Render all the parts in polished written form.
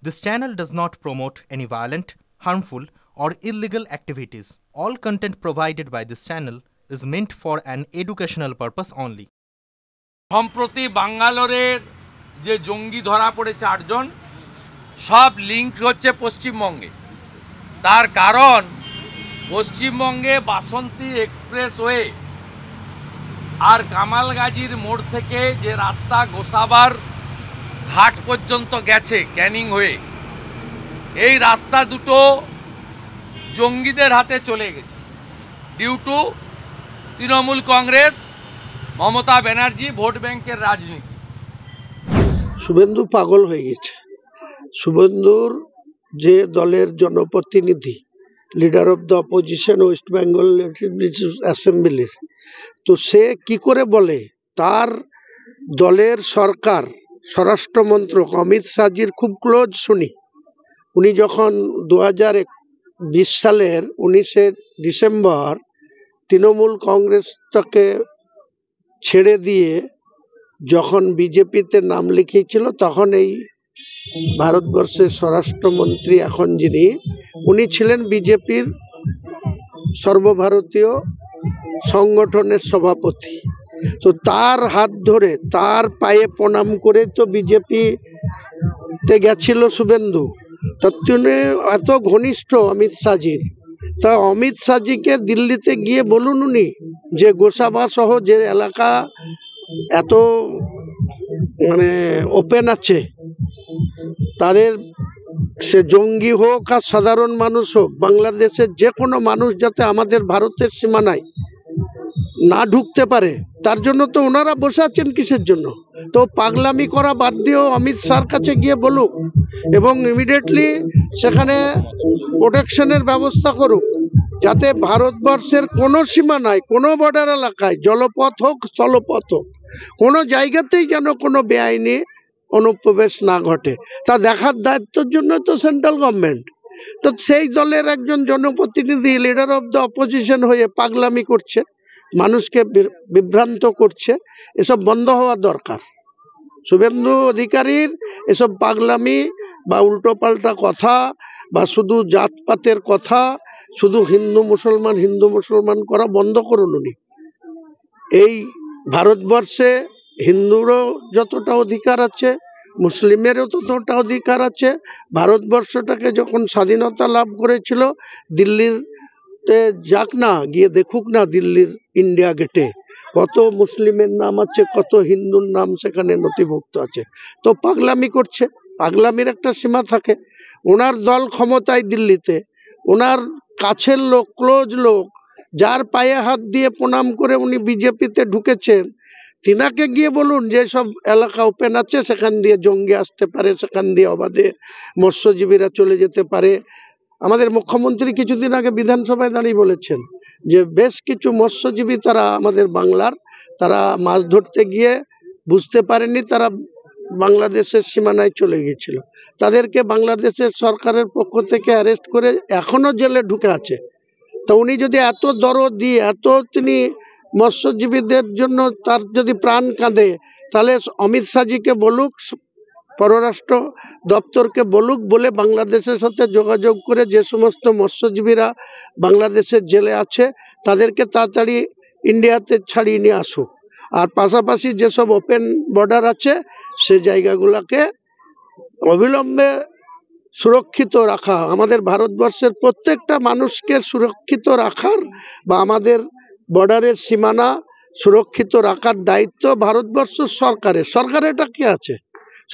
This channel does not promote any violent, harmful, or illegal activities. All content provided by this channel is meant for an educational purpose only. সম্প্রতি বাঙ্গালোরের যে জঙ্গি ধরা পড়ে 4 জন সব link হচ্ছে পশ্চিমবঙ্গে। তার কারণ পশ্চিমবঙ্গে বাসন্তী এক্সপ্রেসওয়ে আর কামালগাজীর মোড় থেকে যে রাস্তা গোসাবার ঘাট পর্যন্ত গেছে ক্যানিং হয়ে, এই রাস্তা দুটো জঙ্গিদের হাতে চলে গেছে due to Trinamool Congress, Mamata Banerjee vote ব্যাংকের রাজনীতি। শুভেন্দু পাগল হয়ে গেছে। শুভেন্দুর যে দলের জনপ্রতিনিধি, leader of the opposition West Bengal অ্যাসেম্বলির, তো সে কি করে বলে তার দলের সরকার স্বরাষ্ট্রমন্ত্রক অমিত শাহজির খুব ক্লোজ শুনি। উনি যখন 2020 সালের 19শে ডিসেম্বর তৃণমূল কংগ্রেসটাকে ছেড়ে দিয়ে যখন বিজেপিতে নাম লিখিয়েছিল, তখন এই ভারতবর্ষের স্বরাষ্ট্রমন্ত্রী এখন যিনি, উনি ছিলেন বিজেপির সর্বভারতীয় সংগঠনের সভাপতি। তো তার হাত ধরে তার পায়ে প্রণাম করে তো বিজেপিতে গেছিল শুভেন্দু। তৎক্ষণে এত ঘনিষ্ঠ অমিত শাহজির, তা অমিত শাহজিকে দিল্লিতে গিয়ে বলুন উনি যে গোসাবা সহ যে এলাকা এত ওপেন আছে, তাদের সে জঙ্গি হোক আর সাধারণ মানুষ হোক, বাংলাদেশের যে কোনো মানুষ যাতে আমাদের ভারতের সীমানায় না ঢুকতে পারে, তার জন্য তো ওনারা বসে আছেন কিসের জন্য? তো পাগলামি করা বাদ দিয়েও অমিত শাহর কাছে গিয়ে বলুক এবং ইমিডিয়েটলি সেখানে প্রোটেকশনের ব্যবস্থা করুক, যাতে ভারতবর্ষের কোনো সীমানায়, কোনো বর্ডার এলাকায়, জলপথ হোক স্থলপথ হোক, কোনো জায়গাতেই যেন কোনো বেআইনি অনুপ্রবেশ না ঘটে, তা দেখার দায়িত্বের জন্য তো সেন্ট্রাল গভর্নমেন্ট। তো সেই দলের একজন জনপ্রতিনিধি লিডার অফ দ্য অপোজিশন হয়ে পাগলামি করছে, মানুষকে বিভ্রান্ত করছে, এসব বন্ধ হওয়া দরকার। শুভেন্দু অধিকারীর এসব পাগলামি বা উল্টোপাল্টা কথা বা শুধু জাতপাতের কথা, শুধু হিন্দু মুসলমান করা বন্ধ করুন উনি। এই ভারতবর্ষে হিন্দুরও যতটা অধিকার আছে, মুসলিমেরও ততটা অধিকার আছে। ভারতবর্ষটাকে যখন স্বাধীনতা লাভ করেছিল, দিল্লিতে যাক না, গিয়ে দেখুক না দিল্লির ইন্ডিয়া গেটে কত মুসলিমের নাম আছে, কত হিন্দুর নাম সেখানে নথিভুক্ত আছে। তো পাগলামি করছে, পাগলামির একটা সীমা থাকে। ওনার দল ক্ষমতায় দিল্লিতে, ওনার কাছের লোক, ক্লোজ লোক, যার পায়ে হাত দিয়ে প্রণাম করে উনি বিজেপিতে ঢুকেছেন, তিনাকে গিয়ে বলুন যে সব এলাকা ওপেন আছে, সেখান দিয়ে জঙ্গি আসতে পারে, সেখান দিয়ে অবাধে মৎস্যজীবীরা চলে যেতে পারে। আমাদের মুখ্যমন্ত্রী কিছুদিন আগে বিধানসভায় দাঁড়িয়ে বলেছেন যে বেশ কিছু মৎস্যজীবী তারা আমাদের বাংলার, তারা মাছ ধরতে গিয়ে বুঝতে পারেনি, তারা বাংলাদেশের সীমানায় চলে গিয়েছিল, তাদেরকে বাংলাদেশের সরকারের পক্ষ থেকে অ্যারেস্ট করে এখনো জেলে ঢুকে আছে। তো উনি যদি এত দরদ দিয়ে, এত তিনি মৎস্যজীবীদের জন্য তার যদি প্রাণ কাঁদে, তাহলে অমিত শাহজিকে বলুক, পররাষ্ট্র দপ্তরকে বলুক, বলে বাংলাদেশের সাথে যোগাযোগ করে যে সমস্ত মৎস্যজীবীরা বাংলাদেশের জেলে আছে তাদেরকে তাড়াতাড়ি ইন্ডিয়াতে ছাড়িয়ে নিয়ে আসুক। আর পাশাপাশি যেসব ওপেন বর্ডার আছে সে জায়গাগুলোকে অবিলম্বে সুরক্ষিত রাখা, আমাদের ভারতবর্ষের প্রত্যেকটা মানুষকে সুরক্ষিত রাখার বা আমাদের বর্ডারের সীমানা সুরক্ষিত রাখার দায়িত্ব ভারতবর্ষ সরকারের। সরকারেরটা কি আছে?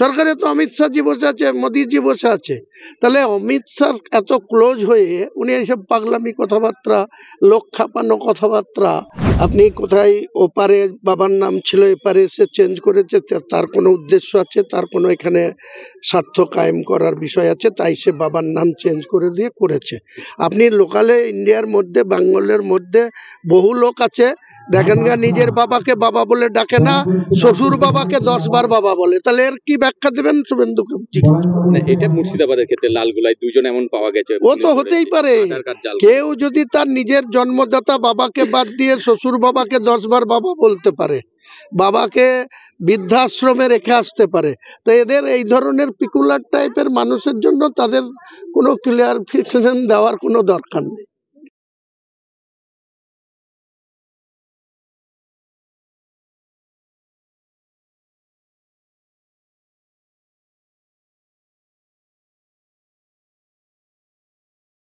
সরকারে তো অমিত শাহজি বসে আছে, মোদিজি বসে আছে। তাহলে অমিত শাহ এত ক্লোজ হয়ে উনি এইসব পাগলামি কথাবার্তা, লোক খাপানো কথাবার্তা, আপনি কোথায় ওপারে বাবার নাম ছিল এপারে এসে চেঞ্জ করেছে, তার কোনো উদ্দেশ্য আছে, তার কোনো এখানে স্বার্থ কায়েম করার বিষয় আছে, তাই সে বাবার নাম চেঞ্জ করে দিয়ে করেছে। আপনি লোকালে ইন্ডিয়ার মধ্যে, বেঙ্গলের মধ্যে বহু লোক আছে, দেখেন গা নিজের বাবাকে বাবা বলে ডাকে না, শ্বশুর বাবাকে 10 বার বাবা বলে। তাহলে এর কি ব্যাখ্যা দেবেন শুভেন্দুকে? এটা মুর্শিদাবাদের ক্ষেত্রে লালগোলায় 2 জন এমন পাওয়া গেছে। ও তো হতেই পারে, কেউ যদি তার নিজের জন্মদাতা বাবাকে বাদ দিয়ে শ্বশুর বাবাকে 10 বার বাবা বলতে পারে, বাবাকে বৃদ্ধাশ্রমে রেখে আসতে পারে। তো এদের এই ধরনের পিকুলার টাইপের মানুষের জন্য তাদের কোনো ক্লিয়ারিফিকেশন দেওয়ার কোনো দরকার নেই।